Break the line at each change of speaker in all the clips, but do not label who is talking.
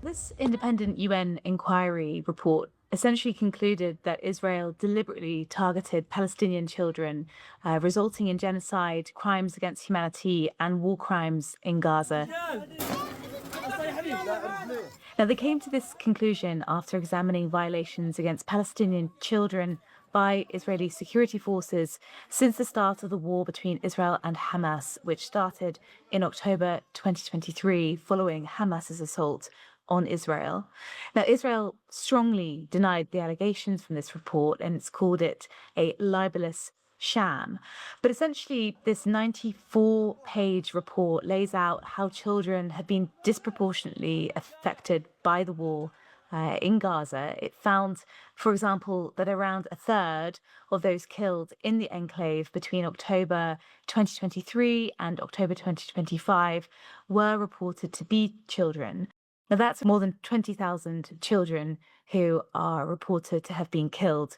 This independent UN inquiry report essentially concluded that Israel deliberately targeted Palestinian children, resulting in genocide, crimes against humanity, and war crimes in Gaza. Now, they came to this conclusion after examining violations against Palestinian children by Israeli security forces since the start of the war between Israel and Hamas, which started in October 2023 following Hamas's assault on Israel. Now, Israel strongly denied the allegations from this report, and it's called it a libelous sham. But essentially, this 94-page report lays out how children have been disproportionately affected by the war in Gaza. It found, for example, that around a third of those killed in the enclave between October 2023 and October 2025 were reported to be children. Now, that's more than 20,000 children who are reported to have been killed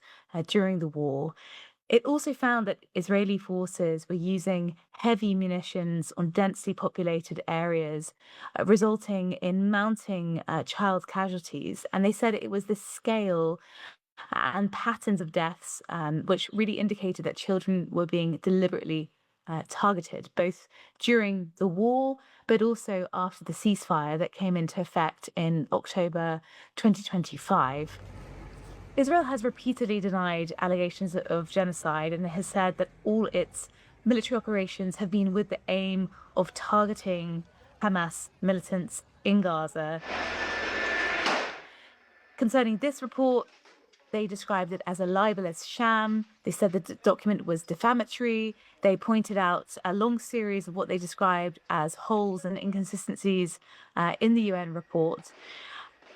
during the war. It also found that Israeli forces were using heavy munitions on densely populated areas, resulting in mounting child casualties. And they said it was the scale and patterns of deaths which really indicated that children were being deliberately targeted, both during the war, but also after the ceasefire that came into effect in October 2025. Israel has repeatedly denied allegations of genocide and has said that all its military operations have been with the aim of targeting Hamas militants in Gaza. Concerning this report, they described it as a libelous sham. They said the document was defamatory. They pointed out a long series of what they described as holes and inconsistencies in the UN report.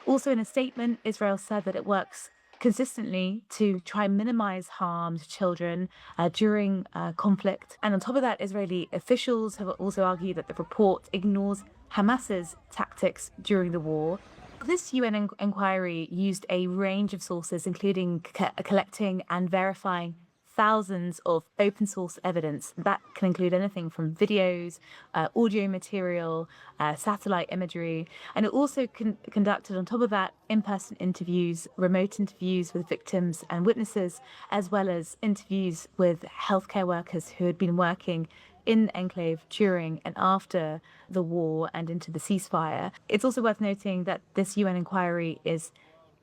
Also, in a statement, Israel said that it works consistently to try and minimize harm to children during conflict. And on top of that, Israeli officials have also argued that the report ignores Hamas's tactics during the war. This UN inquiry used a range of sources, including collecting and verifying thousands of open source evidence. That can include anything from videos, audio material, satellite imagery. And it also conducted, on top of that, in-person interviews, remote interviews with victims and witnesses, as well as interviews with healthcare workers who had been working in the enclave during and after the war and into the ceasefire. It's also worth noting that this UN inquiry is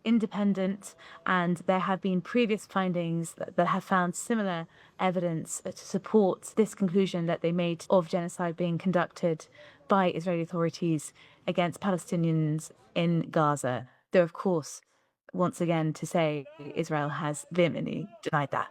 independent, and there have been previous findings that have found similar evidence to support this conclusion that they made of genocide being conducted by Israeli authorities against Palestinians in Gaza. Though, of course, once again, to say Israel has vehemently denied that.